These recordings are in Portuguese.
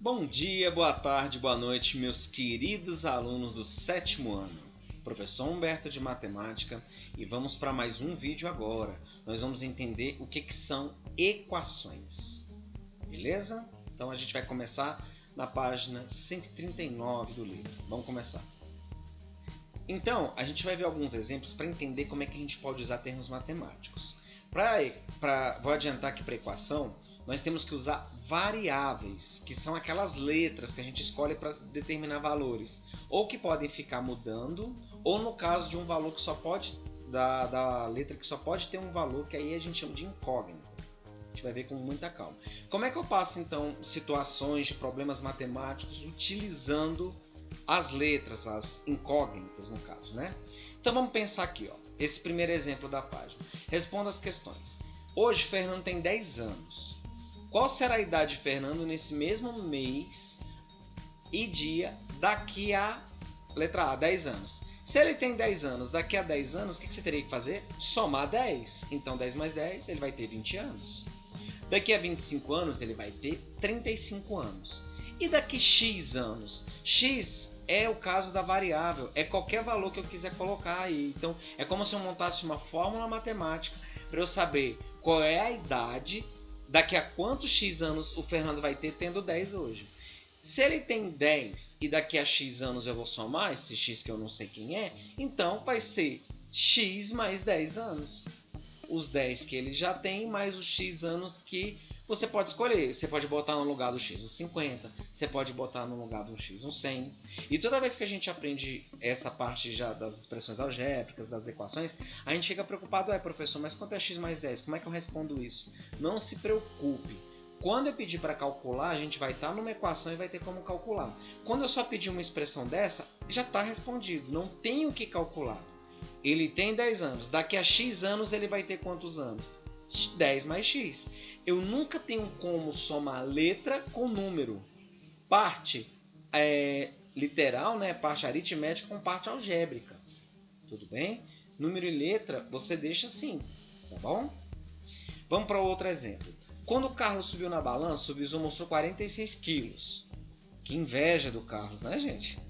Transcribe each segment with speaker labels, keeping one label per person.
Speaker 1: Bom dia, boa tarde, boa noite, meus queridos alunos do 7º ano. Professor Humberto de Matemática e vamos para mais um vídeo agora. Nós vamos entender o que são equações, beleza? Então a gente vai começar na página 139 do livro. Vamos começar. Então, a gente vai ver alguns exemplos para entender como é que a gente pode usar termos matemáticos. Vou adiantar que para equação, nós temos que usar variáveis, que são aquelas letras que a gente escolhe para determinar valores, ou que podem ficar mudando, ou no caso de um valor que só pode, da letra que só pode ter um valor, que aí a gente chama de incógnita. A gente vai ver com muita calma. Como é que eu passo, então, situações de problemas matemáticos utilizando as letras, as incógnitas, no caso, né? Então vamos pensar aqui, ó, esse primeiro exemplo da página. Responda as questões. Hoje, Fernando tem 10 anos. Qual será a idade de Fernando nesse mesmo mês e dia daqui a letra A, 10 anos? Se ele tem 10 anos, daqui a 10 anos, o que você teria que fazer? Somar 10. Então 10 mais 10, ele vai ter 20 anos. Daqui a 25 anos, ele vai ter 35 anos. E daqui X anos? X é o caso da variável, é qualquer valor que eu quiser colocar aí. Então é como se eu montasse uma fórmula matemática para eu saber qual é a idade, daqui a quantos X anos o Fernando vai ter tendo 10 hoje. Se ele tem 10 e daqui a X anos eu vou somar esse X que eu não sei quem é, então vai ser X mais 10 anos. Os 10 que ele já tem mais os X anos que você pode escolher. Você pode botar no lugar do X uns 50, você pode botar no lugar do X uns 100. E toda vez que a gente aprende essa parte já das expressões algébricas, das equações, a gente fica preocupado, professor, mas quanto é X mais 10? Como é que eu respondo isso? Não se preocupe. Quando eu pedir para calcular, a gente vai estar numa equação e vai ter como calcular. Quando eu só pedir uma expressão dessa, já está respondido, não tem o que calcular. Ele tem 10 anos, daqui a X anos ele vai ter quantos anos? 10 mais X. Eu nunca tenho como somar letra com número. Parte literal, né? Parte aritmética com parte algébrica. Tudo bem? Número e letra você deixa assim, tá bom? Vamos para outro exemplo. Quando o Carlos subiu na balança, o visor mostrou 46 quilos. Que inveja do Carlos, né, gente?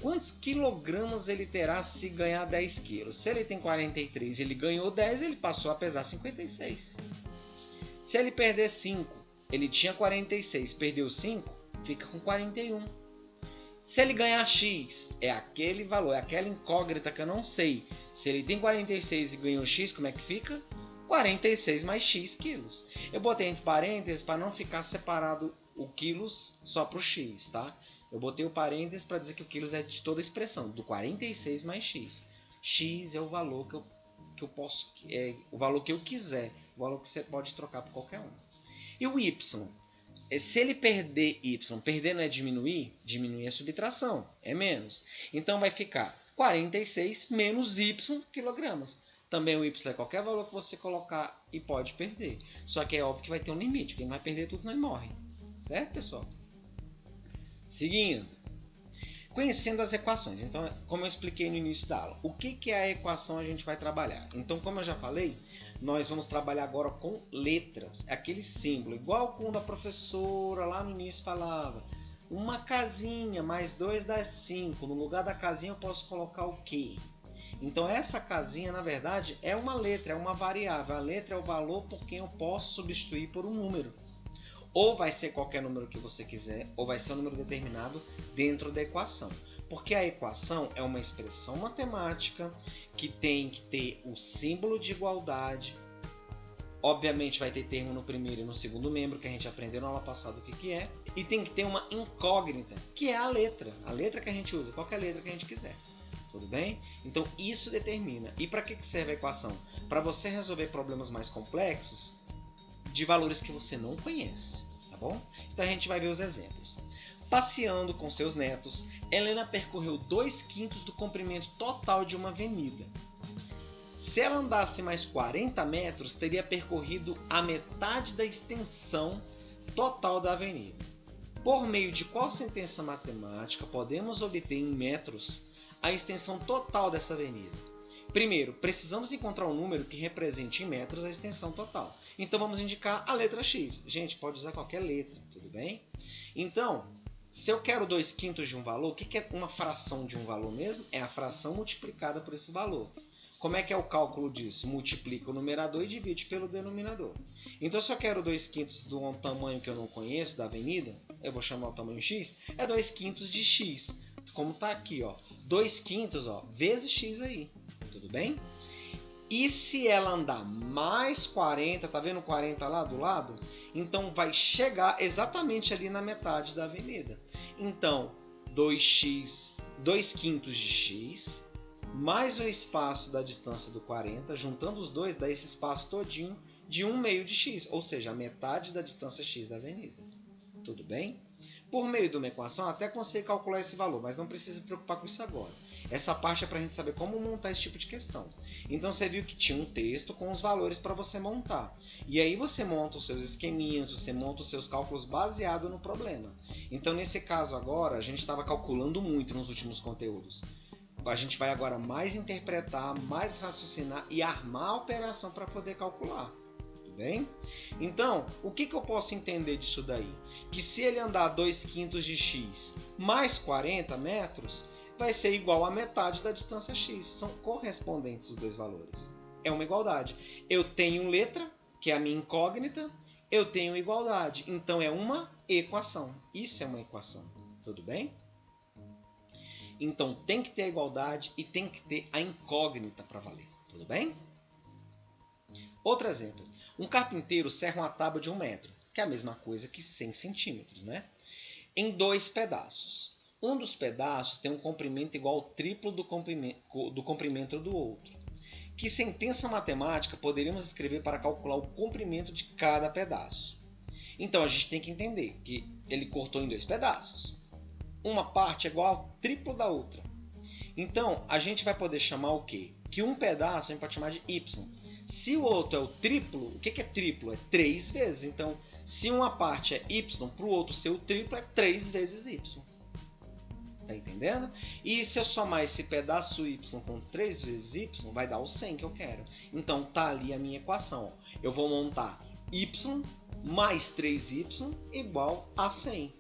Speaker 1: Quantos quilogramas ele terá se ganhar 10 quilos? Se ele tem 43 e ele ganhou 10, ele passou a pesar 56. Se ele perder 5, ele tinha 46, perdeu 5, fica com 41. Se ele ganhar X, é aquele valor, é aquela incógnita que eu não sei. Se ele tem 46 e ganhou X, como é que fica? 46 mais X quilos. Eu botei entre parênteses para não ficar separado o quilos só para o X, tá? Eu botei o parênteses para dizer que o quilos é de toda a expressão, do 46 mais X. X é o valor que eu posso, o valor que eu quiser, o valor que você pode trocar por qualquer um. E o Y? Se ele perder Y, perder não é diminuir? Diminuir é subtração, é menos. Então vai ficar 46 menos Y quilogramas. Também o Y é qualquer valor que você colocar e pode perder. Só que é óbvio que vai ter um limite, quem não vai perder tudo não morre. Certo, pessoal? Seguindo, conhecendo as equações. Então, como eu expliquei no início da aula, o que é a equação a gente vai trabalhar? Então, como eu já falei, nós vamos trabalhar agora com letras, aquele símbolo, igual quando a professora lá no início falava, uma casinha mais 2 dá 5, no lugar da casinha eu posso colocar o quê? Então, essa casinha, na verdade, é uma letra, é uma variável. A letra é o valor por quem eu posso substituir por um número. Ou vai ser qualquer número que você quiser, ou vai ser um número determinado dentro da equação. Porque a equação é uma expressão matemática que tem que ter o símbolo de igualdade. Obviamente vai ter termo no primeiro e no segundo membro, que a gente aprendeu na aula passada o que é. E tem que ter uma incógnita, que é a letra que a gente usa, qualquer letra que a gente quiser. Tudo bem? Então isso determina. E para que serve a equação? Para você resolver problemas mais complexos de valores que você não conhece, tá bom? Então a gente vai ver os exemplos. Passeando com seus netos, Helena percorreu 2/5 do comprimento total de uma avenida. Se ela andasse mais 40 metros, teria percorrido a metade da extensão total da avenida. Por meio de qual sentença matemática podemos obter em metros a extensão total dessa avenida? Primeiro, precisamos encontrar um número que represente em metros a extensão total. Então vamos indicar a letra x. Gente, pode usar qualquer letra, tudo bem? Então, se eu quero 2/5 de um valor, o que é uma fração de um valor mesmo? É a fração multiplicada por esse valor. Como é que é o cálculo disso? Multiplica o numerador e divide pelo denominador. Então, se eu quero 2/5 de um tamanho que eu não conheço, da avenida, eu vou chamar o tamanho x, é 2/5 de x. Como está aqui, ó, 2/5 vezes x aí, tudo bem? E se ela andar mais 40, tá vendo 40 lá do lado? Então, vai chegar exatamente ali na metade da avenida. Então, 2/5 de x... mais o espaço da distância do 40, juntando os dois, dá esse espaço todinho de 1/2 de x, ou seja, a metade da distância x da avenida. Tudo bem? Por meio de uma equação, até consigo calcular esse valor, mas não precisa se preocupar com isso agora. Essa parte é para a gente saber como montar esse tipo de questão. Então você viu que tinha um texto com os valores para você montar. E aí você monta os seus esqueminhas, você monta os seus cálculos baseado no problema. Então nesse caso agora, a gente estava calculando muito nos últimos conteúdos. A gente vai agora mais interpretar, mais raciocinar e armar a operação para poder calcular. Tudo bem? Então, o que eu posso entender disso daí? Que se ele andar 2/5 de x mais 40 metros, vai ser igual a metade da distância x. São correspondentes os dois valores. É uma igualdade. Eu tenho letra, que é a minha incógnita, eu tenho igualdade. Então, é uma equação. Isso é uma equação. Tudo bem? Então, tem que ter a igualdade e tem que ter a incógnita para valer. Tudo bem? Outro exemplo. Um carpinteiro serra uma tábua de 1 metro, que é a mesma coisa que 100 centímetros, né? Em 2 pedaços. Um dos pedaços tem um comprimento igual ao triplo do comprimento do outro. Que sentença matemática poderíamos escrever para calcular o comprimento de cada pedaço? Então, a gente tem que entender que ele cortou em 2 pedaços. Uma parte é igual ao triplo da outra. Então, a gente vai poder chamar o quê? Que um pedaço a gente pode chamar de y. Se o outro é o triplo, o que é triplo? É 3 vezes. Então, se uma parte é y, para o outro ser o triplo é 3 vezes y. Tá entendendo? E se eu somar esse pedaço y com 3 vezes y, vai dar o 100 que eu quero. Então, tá ali a minha equação. Eu vou montar y mais 3y igual a 100.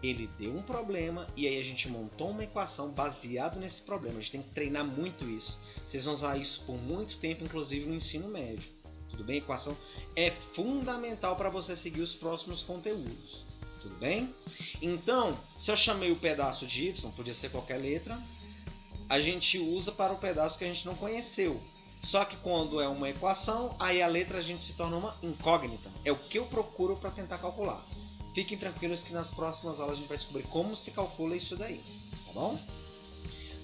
Speaker 1: Ele deu um problema e aí a gente montou uma equação baseada nesse problema. A gente tem que treinar muito isso. Vocês vão usar isso por muito tempo, inclusive no ensino médio. Tudo bem? A equação é fundamental para você seguir os próximos conteúdos. Tudo bem? Então, se eu chamei o pedaço de y, podia ser qualquer letra, a gente usa para o pedaço que a gente não conheceu. Só que quando é uma equação, aí a letra a gente se torna uma incógnita. É o que eu procuro para tentar calcular. Fiquem tranquilos que nas próximas aulas a gente vai descobrir como se calcula isso daí, tá bom?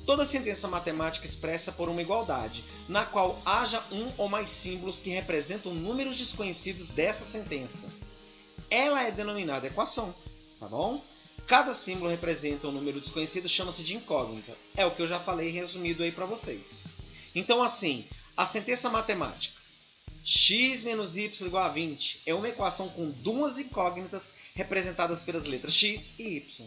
Speaker 1: Toda sentença matemática expressa por uma igualdade, na qual haja um ou mais símbolos que representam números desconhecidos dessa sentença. Ela é denominada equação, tá bom? Cada símbolo representa um número desconhecido, chama-se de incógnita. É o que eu já falei resumido aí para vocês. Então assim, a sentença matemática x menos y igual a 20 é uma equação com duas incógnitas representadas pelas letras x e y.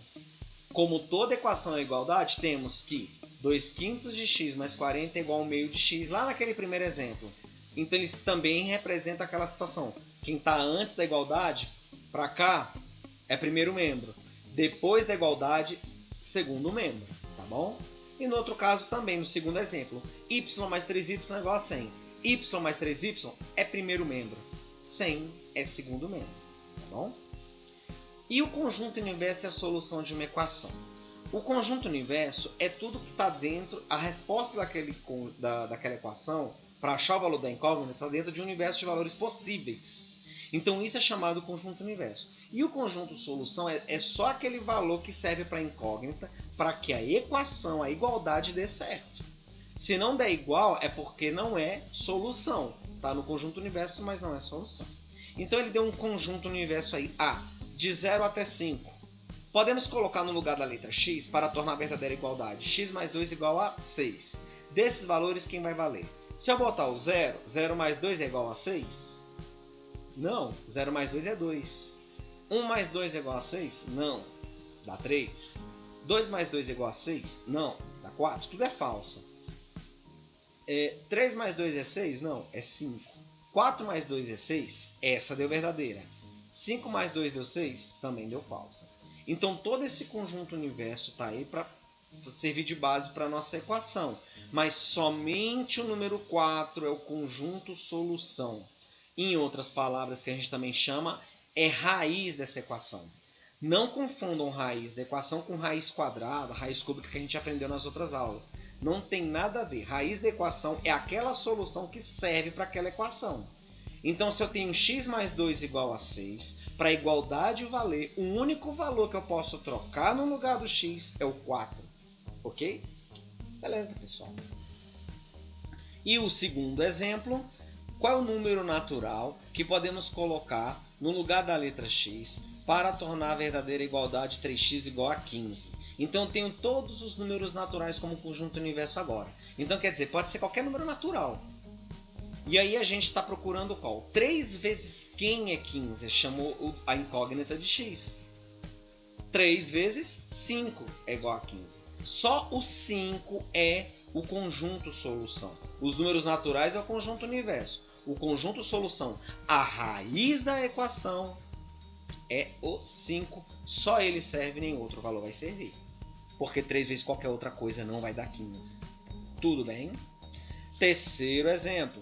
Speaker 1: Como toda equação é igualdade, temos que 2/5 de x mais 40 é igual a 1/2 de x, lá naquele primeiro exemplo. Então, eles também representam aquela situação. Quem está antes da igualdade, para cá, é primeiro membro. Depois da igualdade, segundo membro, tá bom? E no outro caso também, no segundo exemplo, y mais 3y é igual a 100. Y mais 3y é primeiro membro. 100 é segundo membro, tá bom? E o conjunto universo é a solução de uma equação. O conjunto universo é tudo que está dentro, a resposta daquela equação, para achar o valor da incógnita, está dentro de um universo de valores possíveis. Então isso é chamado conjunto universo. E o conjunto solução é só aquele valor que serve para a incógnita, para que a equação, a igualdade dê certo. Se não der igual, é porque não é solução. Está no conjunto universo, mas não é solução. Então ele deu um conjunto universo aí, A, de 0 até 5. Podemos colocar no lugar da letra x para tornar a verdadeira igualdade. X mais 2 igual a 6. Desses valores, quem vai valer? Se eu botar o 0, 0 mais 2 é igual a 6? Não, 0 mais 2 é 2. 1 mais 2 é igual a 6? Não, dá 3. 2 mais 2 é igual a 6? Não, dá 4. Tudo é falso. 3 mais 2 é 6? Não, é 5. 4 mais 2 é 6? Essa deu verdadeira. 5 mais 2 deu 6? Também deu falsa. Então todo esse conjunto universo está aí para servir de base para a nossa equação. Mas somente o número 4 é o conjunto solução. Em outras palavras, que a gente também chama, é raiz dessa equação. Não confundam raiz da equação com raiz quadrada, raiz cúbica que a gente aprendeu nas outras aulas. Não tem nada a ver. Raiz da equação é aquela solução que serve para aquela equação. Então, se eu tenho x mais 2 igual a 6, para a igualdade valer, o único valor que eu posso trocar no lugar do x é o 4. Ok? Beleza, pessoal. E o segundo exemplo, qual é o número natural que podemos colocar no lugar da letra x para tornar a verdadeira igualdade 3x igual a 15? Então eu tenho todos os números naturais como conjunto universo agora. Então quer dizer, pode ser qualquer número natural. E aí a gente está procurando qual? 3 vezes quem é 15? Chamou a incógnita de x. 3 vezes 5 é igual a 15. Só o 5 é o conjunto solução. Os números naturais é o conjunto universo. O conjunto solução, a raiz da equação, é o 5. Só ele serve, nem outro valor vai servir. Porque 3 vezes qualquer outra coisa não vai dar 15. Tudo bem? Terceiro exemplo.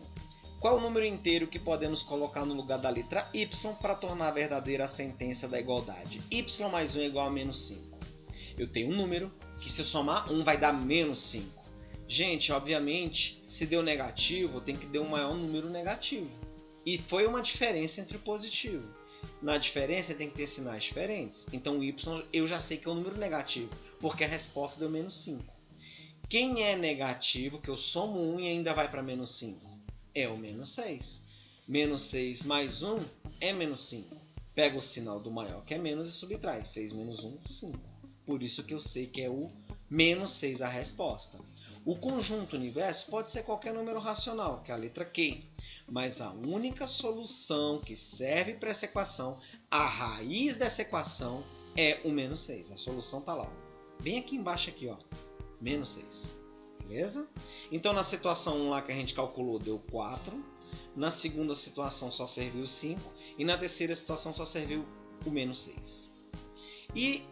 Speaker 1: Qual é o número inteiro que podemos colocar no lugar da letra y para tornar verdadeira a sentença da igualdade? Y mais 1 é igual a menos 5. Eu tenho um número que, se eu somar 1, vai dar menos 5. Gente, obviamente, se deu negativo, tem que dar um maior número negativo. E foi uma diferença entre o positivo. Na diferença tem que ter sinais diferentes. Então o y eu já sei que é um número negativo, porque a resposta deu menos 5. Quem é negativo, que eu somo 1 e ainda vai para menos 5? É o menos 6. Menos 6 mais 1 é menos 5. Pega o sinal do maior, que é menos, e subtrai. 6 menos 1, 5. Por isso que eu sei que é o menos 6 a resposta. O conjunto universo pode ser qualquer número racional, que é a letra Q. Mas a única solução que serve para essa equação, a raiz dessa equação, é o menos 6. A solução está lá. Bem aqui embaixo, aqui, ó. Menos 6. Beleza? Então, na situação 1 lá que a gente calculou, deu 4. Na segunda situação só serviu 5. E na terceira situação só serviu o menos 6. E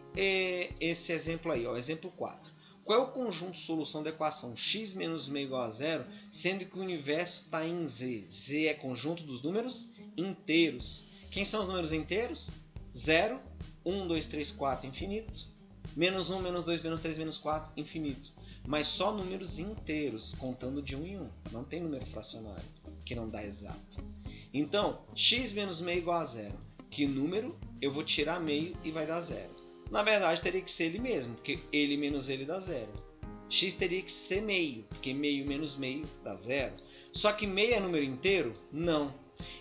Speaker 1: esse exemplo aí, ó, exemplo 4. Qual é o conjunto de solução da equação x menos meio igual a 0, sendo que o universo está em z? Z é conjunto dos números inteiros. Quem são os números inteiros? 0, 1, 2, 3, 4, infinito. Menos 1, menos 2, menos 3, menos 4, infinito. Mas só números inteiros, contando de 1 em 1. Não tem número fracionário, que não dá exato. Então, x menos meio igual a 0. Que número eu vou tirar meio e vai dar 0? Na verdade, teria que ser ele mesmo, porque ele menos ele dá 0. X teria que ser meio, porque meio menos meio dá 0. Só que meio é número inteiro? Não.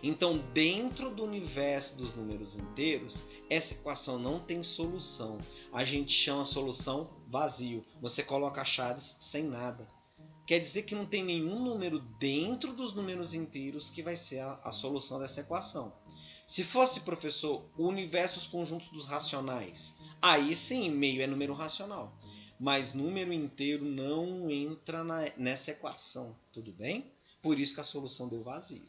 Speaker 1: Então, dentro do universo dos números inteiros, essa equação não tem solução. A gente chama a solução vazio. Você coloca as chaves sem nada. Quer dizer que não tem nenhum número dentro dos números inteiros que vai ser a solução dessa equação. Se fosse, professor, o universo dos conjuntos dos racionais, aí sim, meio é número racional. Mas número inteiro não entra nessa equação, tudo bem? Por isso que a solução deu vazio.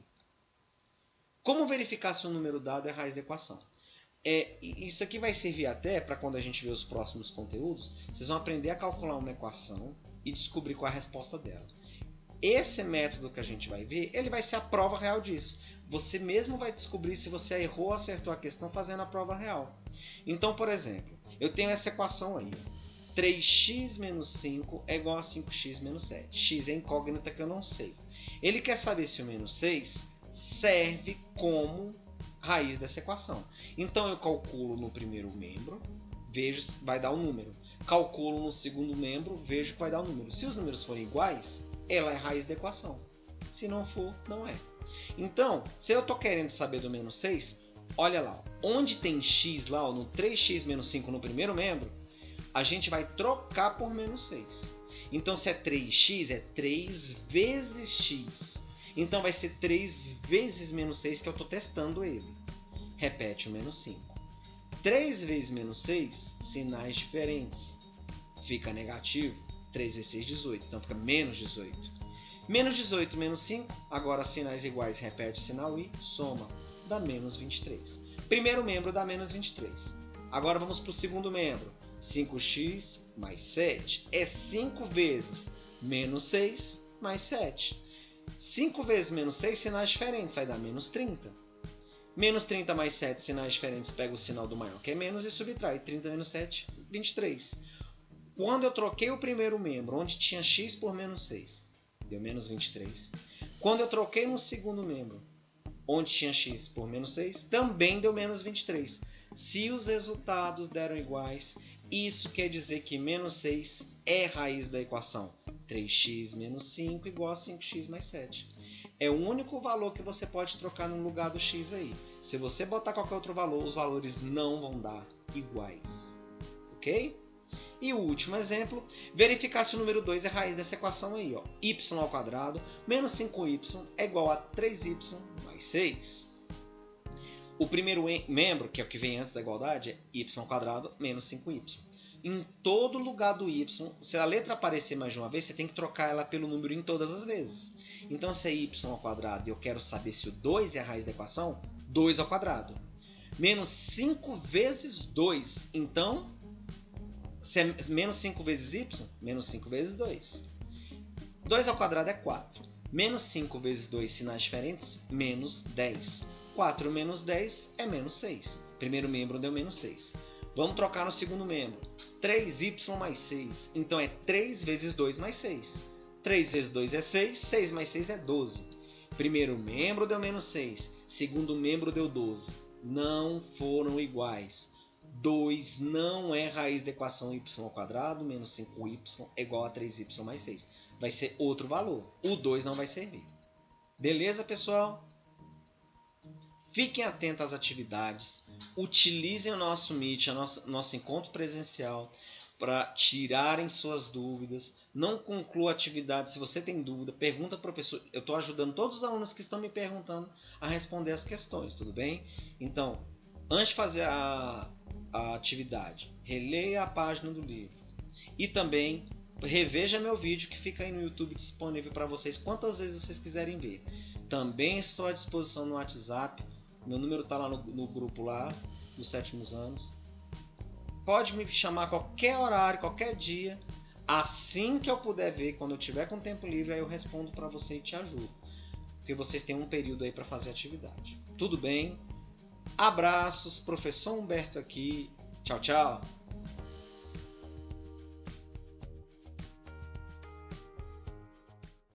Speaker 1: Como verificar se o número dado é a raiz da equação? Isso aqui vai servir até para quando a gente ver os próximos conteúdos, vocês vão aprender a calcular uma equação e descobrir qual é a resposta dela. Esse método que a gente vai ver, ele vai ser a prova real disso. Você mesmo vai descobrir se você errou ou acertou a questão fazendo a prova real. Então, por exemplo, eu tenho essa equação aí. 3x menos 5 é igual a 5x menos 7. X é incógnita que eu não sei. Ele quer saber se o menos 6 serve como raiz dessa equação. Então eu calculo no primeiro membro, vejo se vai dar um número. Calculo no segundo membro, vejo que vai dar um número. Se os números forem iguais, ela é raiz da equação. Se não for, não é. Então, se eu estou querendo saber do menos 6, olha lá. Onde tem x lá, no 3x menos 5 no primeiro membro, a gente vai trocar por menos 6. Então, se é 3x, é 3 vezes x. Então, vai ser 3 vezes menos 6 que eu estou testando ele. Repete o menos 5. 3 vezes menos 6, sinais diferentes. Fica negativo. 3 vezes 6, 18. Então, fica menos 18. Menos 18 menos 5, agora sinais iguais, repete o sinal i, soma, dá menos 23. Primeiro membro dá menos 23. Agora vamos para o segundo membro. 5x mais 7 é 5 vezes menos 6 mais 7. 5 vezes menos 6, sinais diferentes, vai dar menos 30. Menos 30 mais 7, sinais diferentes, pega o sinal do maior, que é menos, e subtrai. 30 menos 7, 23. Quando eu troquei o primeiro membro, onde tinha x por menos 6, deu menos 23. Quando eu troquei no segundo membro, onde tinha x por menos 6, também deu menos 23. Se os resultados deram iguais, isso quer dizer que menos 6 é raiz da equação. 3x menos 5 igual a 5x mais 7. É o único valor que você pode trocar no lugar do x aí. Se você botar qualquer outro valor, os valores não vão dar iguais. Ok? E o último exemplo, verificar se o número 2 é raiz dessa equação aí. Ó. Y ao quadrado menos 5y é igual a 3y mais 6. O primeiro membro, que é o que vem antes da igualdade, é y ao quadrado menos 5y. Em todo lugar do y, se a letra aparecer mais de uma vez, você tem que trocar ela pelo número em todas as vezes. Então, se é y ao quadrado e eu quero saber se o 2 é a raiz da equação, 2 ao quadrado. Menos 5 vezes 2. Então, se é menos 5 vezes y, menos 5 vezes 2. 2 ao quadrado é 4. Menos 5 vezes 2, sinais diferentes, menos 10. 4 menos 10 é menos 6. Primeiro membro deu menos 6. Vamos trocar no segundo membro. 3y mais 6. Então é 3 vezes 2 mais 6. 3 vezes 2 é 6. 6 mais 6 é 12. Primeiro membro deu menos 6. Segundo membro deu 12. Não foram iguais. 2 não é raiz da equação y ao quadrado menos 5y é igual a 3y mais 6. Vai ser outro valor. O 2 não vai servir. Beleza, pessoal? Fiquem atentos às atividades, utilizem o nosso Meet, nosso encontro presencial, para tirarem suas dúvidas. Não conclua a atividade. Se você tem dúvida, pergunta para o professor. Eu estou ajudando todos os alunos que estão me perguntando a responder as questões, tudo bem? Então, antes de fazer a atividade, releia a página do livro. E também reveja meu vídeo que fica aí no YouTube disponível para vocês quantas vezes vocês quiserem ver. Também estou à disposição no WhatsApp. Meu número está lá no grupo lá, dos sétimos anos. Pode me chamar a qualquer horário, qualquer dia. Assim que eu puder ver, quando eu tiver com tempo livre, aí eu respondo para você e te ajudo. Porque vocês têm um período aí para fazer atividade. Tudo bem? Abraços, professor Humberto aqui. Tchau, tchau.